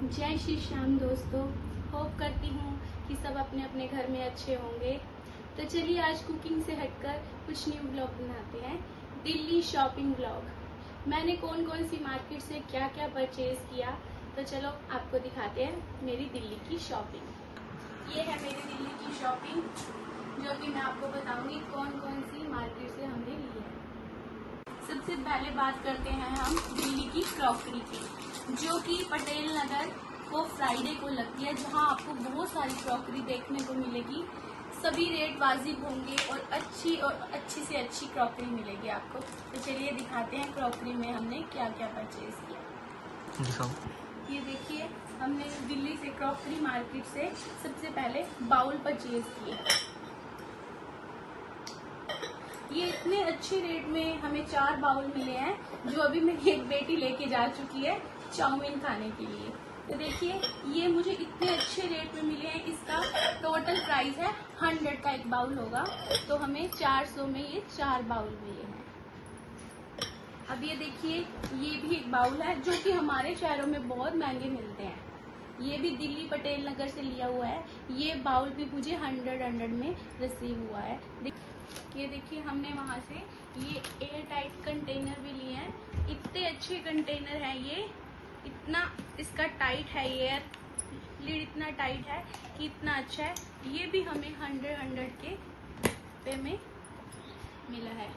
जय श्री श्याम दोस्तों। होप करती हूँ कि सब अपने अपने घर में अच्छे होंगे। तो चलिए आज कुकिंग से हटकर कुछ न्यू ब्लॉग बनाते हैं, दिल्ली शॉपिंग ब्लॉग। मैंने कौन कौन सी मार्केट से क्या क्या परचेज किया, तो चलो आपको दिखाते हैं मेरी दिल्ली की शॉपिंग। ये है मेरी दिल्ली की शॉपिंग, जो कि मैं आपको बताऊंगी कौन कौन सी मार्केट से हमने ली है। सबसे पहले बात करते हैं हम दिल्ली की क्रॉकरी की, जो कि पटेल नगर को फ्राइडे को लगती है, जहां आपको बहुत सारी क्रॉकरी देखने को मिलेगी। सभी रेट वाजिब होंगे और अच्छी से अच्छी क्रॉकरी मिलेगी आपको। तो चलिए दिखाते हैं क्रॉकरी में हमने क्या क्या परचेज किया। दिखाओ। ये देखिए, हमने दिल्ली से क्रॉकरी मार्केट से सबसे पहले बाउल परचेज किए। ये इतने अच्छे रेट में हमें 4 बाउल मिले हैं, जो अभी मेरी एक बेटी लेके जा चुकी है चाउमीन खाने के लिए। तो देखिए, ये मुझे इतने अच्छे रेट में मिले हैं। इसका टोटल प्राइस है 100 का एक बाउल होगा, तो हमें 400 में ये 4 बाउल मिले हैं। अब ये देखिए, ये भी एक बाउल है जो कि हमारे शहरों में बहुत महंगे मिलते हैं। ये भी दिल्ली पटेल नगर से लिया हुआ है। ये बाउल भी मुझे 100 में रिसीव हुआ है। ये देखिए, हमने वहाँ से ये एयर टाइट कंटेनर भी लिए हैं। इतने अच्छे कंटेनर हैं ये, इतना इसका टाइट है, एयर लीड इतना टाइट है कि इतना अच्छा है। ये भी हमें 100 के पे में मिला है।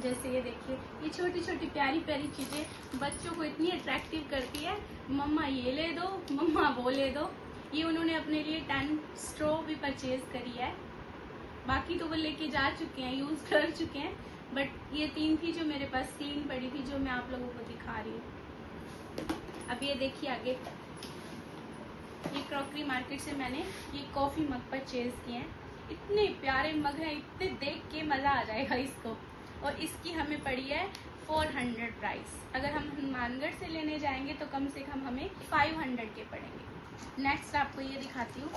जैसे ये देखिए, ये छोटी छोटी प्यारी प्यारी चीजें बच्चों को इतनी अट्रैक्टिव करती है। मम्मा ये ले दो, मम्मा वो ले दो। ये उन्होंने अपने लिए 10 स्ट्रॉ भी परचेज करी है। बाकी तो वो लेके जा चुके हैं, यूज कर चुके हैं, बट ये 3 थी जो मेरे पास क्लीन पड़ी थी, जो मैं आप लोगों को दिखा रही हूँ। अब ये देखिए आगे, ये क्रॉकरी मार्केट से मैंने ये कॉफी मग परचेज किए हैं। इतने प्यारे मग हैं, इतने देख के मजा आ जाएगा इसको। और इसकी हमें पड़ी है 400 प्राइस। अगर हम हनुमानगढ़ से लेने जाएंगे तो कम से कम हमें 500 के पड़ेंगे। नेक्स्ट आपको ये दिखाती हूँ।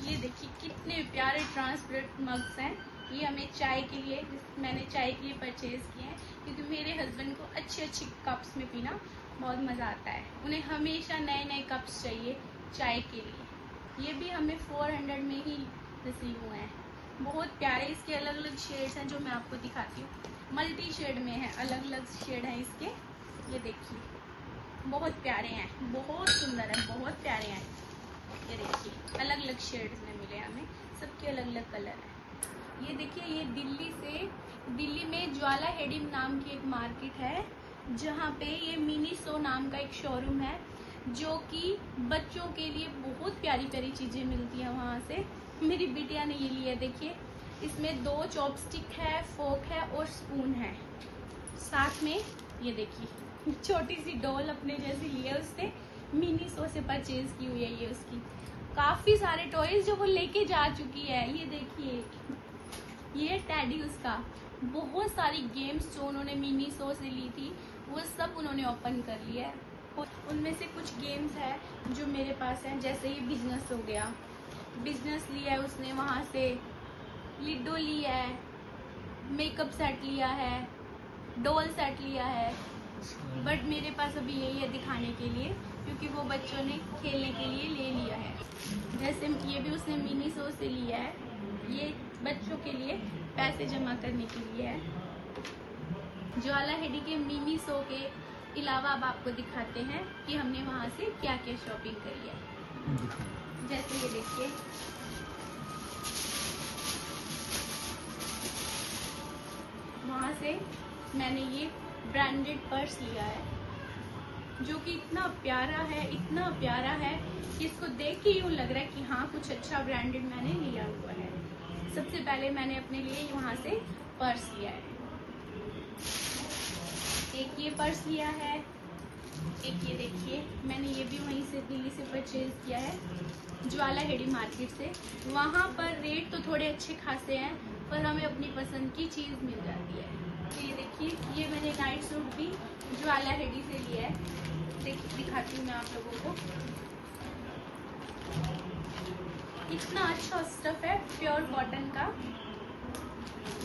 ये देखिए, कितने प्यारे ट्रांसपेरेंट मग्स हैं। ये हमें चाय के लिए, मैंने चाय के लिए परचेज किए हैं, क्योंकि मेरे हस्बैंड को अच्छे कप्स में पीना बहुत मज़ा आता है। उन्हें हमेशा नए नए कप्स चाहिए चाय के लिए। ये भी हमें 400 में ही रिसीव हुए हैं। बहुत प्यारे इसके अलग अलग शेड्स हैं, जो मैं आपको दिखाती हूँ। मल्टी शेड में है, अलग अलग शेड हैं इसके। ये देखिए, बहुत प्यारे हैं, बहुत सुंदर है, बहुत प्यारे हैं। ये देखिए, अलग अलग शेड्स में मिले हमें, सबके अलग अलग कलर है। ये देखिए, ये दिल्ली में ज्वाला हेडिम नाम की एक मार्केट है, जहाँ पे ये मिनी सो नाम का एक शोरूम है, जो कि बच्चों के लिए बहुत प्यारी प्यारी चीजें मिलती हैं वहाँ से। मेरी बिटिया ने ये लिया, देखिए, इसमें 2 चॉपस्टिक है, फोक है और स्पून है। साथ में ये देखिए, छोटी सी डॉल अपने जैसी ली है उसने, मिनी सो से परचेज की हुई है ये उसकी। काफी सारे टॉयज जो वो लेके जा चुकी है। ये देखिए, ये टैडी उसका। बहुत सारी गेम्स जो उन्होंने मिनी सो से ली थी, वो सब उन्होंने ओपन कर लिया है। उनमें से कुछ गेम्स है जो मेरे पास है, जैसे ये बिजनेस हो गया, बिजनेस लिया है उसने वहाँ से। लिडो लिया है, मेकअप सेट लिया है, डॉल सेट लिया है, बट मेरे पास अभी यही है दिखाने के लिए, क्योंकि वो बच्चों ने खेलने के लिए ले लिया है। जैसे ये भी उसने मिनी सो से लिया है, ये बच्चों के लिए पैसे जमा करने के लिए है। ज्वाला हेडी के मिनी सो के अलावा अब आपको दिखाते हैं कि हमने वहाँ से क्या क्या शॉपिंग करी है। जैसे ये देखिए, वहाँ से मैंने ये ब्रांडेड पर्स लिया है, जो कि इतना प्यारा है, इतना प्यारा है कि इसको देख के यूँ लग रहा है कि हाँ, कुछ अच्छा ब्रांडेड मैंने लिया हुआ है। सबसे पहले मैंने अपने लिए वहाँ से पर्स लिया है। एक ये पर्स लिया है, एक ये देखिए, मैंने ये भी वहीं से दिल्ली से परचेज किया है, ज्वाला हेडी मार्केट से। वहाँ पर रेट तो थोड़े अच्छे खासे हैं, पर हमें अपनी पसंद की चीज़ मिल जाती है। तो ये देखिए, ये मैंने नाइट सूट भी ज्वाला हेडी से लिया है। दिखाती हूँ मैं आप लोगों को। इतना अच्छा स्टफ है, प्योर कॉटन का।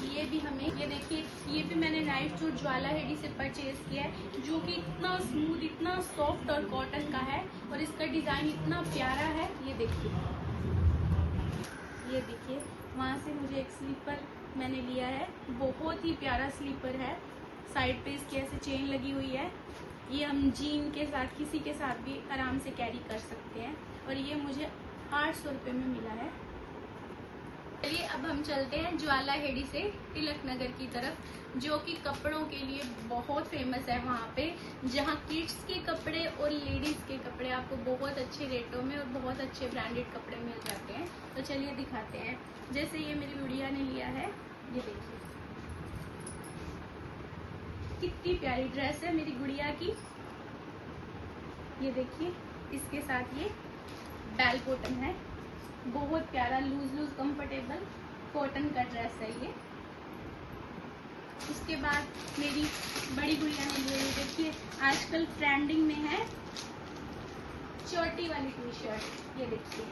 ये भी हमें, ये देखिए, ये भी मैंने नाइट सूट ज्वाला हेडी से परचेज किया है, जो कि इतना स्मूथ, इतना सॉफ्ट और कॉटन का है, और इसका डिजाइन इतना प्यारा है। ये देखिए, ये देखिए, वहाँ से मुझे एक स्लीपर मैंने लिया है, बहुत ही प्यारा स्लीपर है। साइड पे इसकी ऐसे चेन लगी हुई है। ये हम जीन के साथ, किसी के साथ भी आराम से कैरी कर सकते हैं, और ये मुझे 800 रुपये में मिला है। चलिए अब हम चलते हैं ज्वाला हेडी से तिलक नगर की तरफ, जो कि कपड़ों के लिए बहुत फेमस है। वहाँ पे जहाँ किड्स के कपड़े और लेडीज के कपड़े आपको बहुत अच्छे रेटों में और बहुत अच्छे ब्रांडेड कपड़े मिल जाते हैं। तो चलिए दिखाते हैं। जैसे ये मेरी गुड़िया ने लिया है, ये देखिए कितनी प्यारी ड्रेस है मेरी गुड़िया की। ये देखिए, इसके साथ ये बेल बॉटम है, बहुत प्यारा लूज लूज कंफर्टेबल कॉटन का ड्रेस है ये। उसके बाद मेरी बड़ी गुड़िया ने लिए, देखिए आजकल ट्रेंडिंग में है चोटी वाली टी शर्ट। ये देखिए,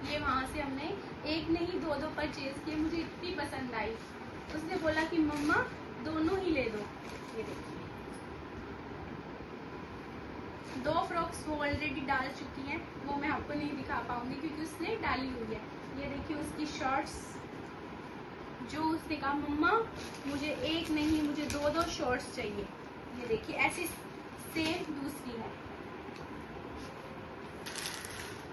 ये वहां से हमने एक नहीं दो परचेज किए, मुझे इतनी पसंद आई। उसने बोला कि मम्मा दोनों ही ले दो। ये देखिए, 2 फ्रॉक्स वो ऑलरेडी डाल चुकी हैं, वो मैं आपको नहीं दिखा पाऊंगी क्योंकि उसने डाली हुई है। ये देखिए उसकी शॉर्ट्स, जो उसने कहा मम्मा मुझे एक नहीं मुझे 2 शॉर्ट्स चाहिए। ये देखिए ऐसी सेम दूसरी है।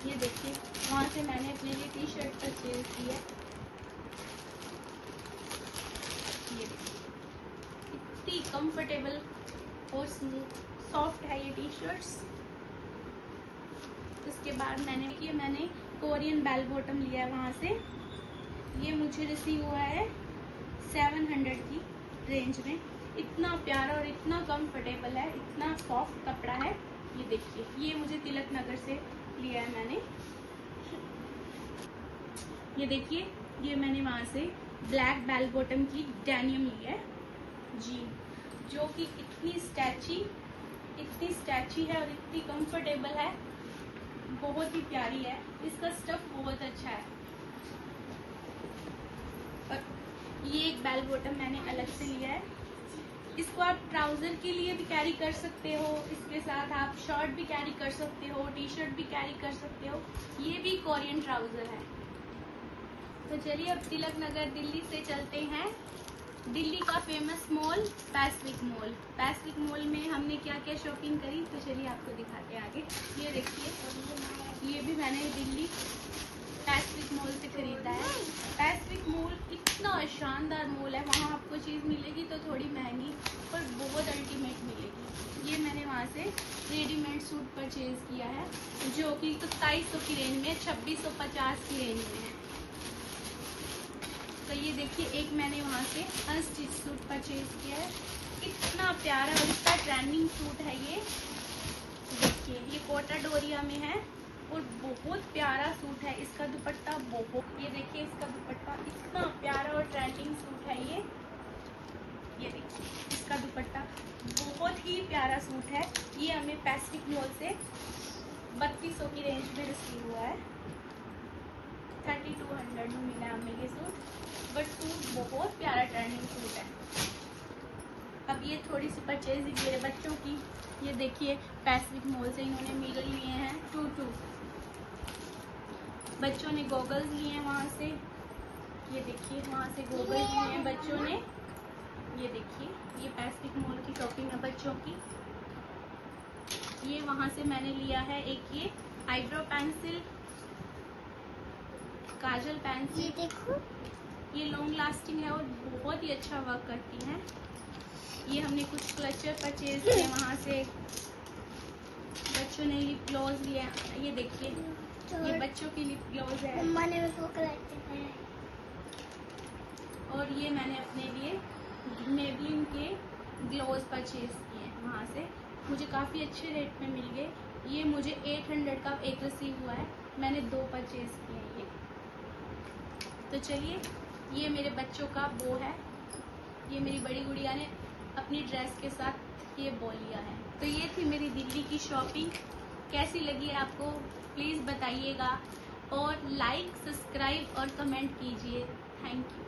ये देखिए, वहां से मैंने अपने लिए टी शर्ट परचेज की है। ये देखिए इतनी कंफर्टेबल और स्मूथ सॉफ्ट है ये टी शर्ट्स। उसके बाद मैंने कोरियन बेल बॉटम लिया है वहाँ से। ये मुझे रिसीव हुआ है 700 की रेंज में। इतना प्यारा और इतना कंफर्टेबल है, इतना सॉफ्ट कपड़ा है। ये देखिए, ये मुझे तिलक नगर से लिया है मैंने। ये देखिए, ये मैंने वहाँ से ब्लैक बेल बॉटम की डेनियम ली है जी, जो कि इतनी स्टैची है और इतनी कंफर्टेबल है, बहुत ही प्यारी है। इसका स्टफ बहुत अच्छा है। और ये एक बेल बॉटम मैंने अलग से लिया है। इसको आप ट्राउजर के लिए भी कैरी कर सकते हो, इसके साथ आप शर्ट भी कैरी कर सकते हो, टी शर्ट भी कैरी कर सकते हो। ये भी कोरियन ट्राउजर है। तो चलिए अब तिलक नगर दिल्ली से चलते हैं दिल्ली का famous mall Pacific mall. Pacific mall में हमने क्या क्या शॉपिंग करी, तो चलिए आपको दिखाते हैं आगे। ये देखिए, ये भी मैंने दिल्ली पैसिफिक मॉल से खरीदा है। पैसिफिक मॉल इतना शानदार मॉल है, वहाँ आपको चीज़ मिलेगी तो थोड़ी महंगी पर बहुत अल्टीमेट मिलेगी। ये मैंने वहाँ से रेडीमेड सूट परचेज किया है, जो कि 2700 की रेंज में, 2650 की रेंज में है। तो ये देखिए, एक मैंने वहाँ से अनस्टिच सूट परचेज किया है। इतना प्यारा और इतना ट्रेंडिंग सूट है ये। देखिए, ये कोटा डोरिया में है और बहुत प्यारा सूट है। इसका दुपट्टा बहुत, ये देखिए इसका दुपट्टा इतना प्यारा और ट्रेंडिंग सूट है ये। ये देखिए इसका दुपट्टा बहुत ही प्यारा सूट है। ये हमें पैसिफिक मॉल से 3200 की रेंज में रिसीव हुआ है। 3200 में मिला हमें ये सूट, बट सूट बहुत प्यारा ट्रेंडिंग सूट है। अब ये थोड़ी सी परचेजिंग मेरे बच्चों की। ये देखिए, पैसिफिक मॉल से इन्होंने मिरर लिए हैं 2 बच्चों ने गॉगल्स लिए हैं वहाँ से। ये देखिए, वहाँ से गॉगल्स लिए हैं बच्चों ने। ये देखिए, ये पैसिफिक मॉल की शॉपिंग है बच्चों की। ये वहाँ से मैंने लिया है एक ये आईब्रो पेंसिल, काजल पेंसिल। ये देखो, ये लॉन्ग लास्टिंग है और बहुत ही अच्छा वर्क करती है। ये हमने कुछ क्लचर परचेज किए वहाँ से। बच्चों ने लिप ग्लॉस लिए। ये देखिए, ये बच्चों की लिप ग्लॉस है। मम्मा ने उसको कलेक्ट है। और ये मैंने अपने लिए मेबलिन के ग्लॉस परचेज किए हैं वहाँ से। मुझे काफ़ी अच्छे रेट में मिल गए। ये मुझे 800 का एक रिसीव हुआ है, मैंने 2 परचेज किए हैं ये। तो चलिए, ये मेरे बच्चों का बो है। ये मेरी बड़ी गुड़िया ने अपनी ड्रेस के साथ ये बो लिया है। तो ये थी मेरी दिल्ली की शॉपिंग। कैसी लगी आपको प्लीज़ बताइएगा, और लाइक, सब्सक्राइब और कमेंट कीजिए। Thank you.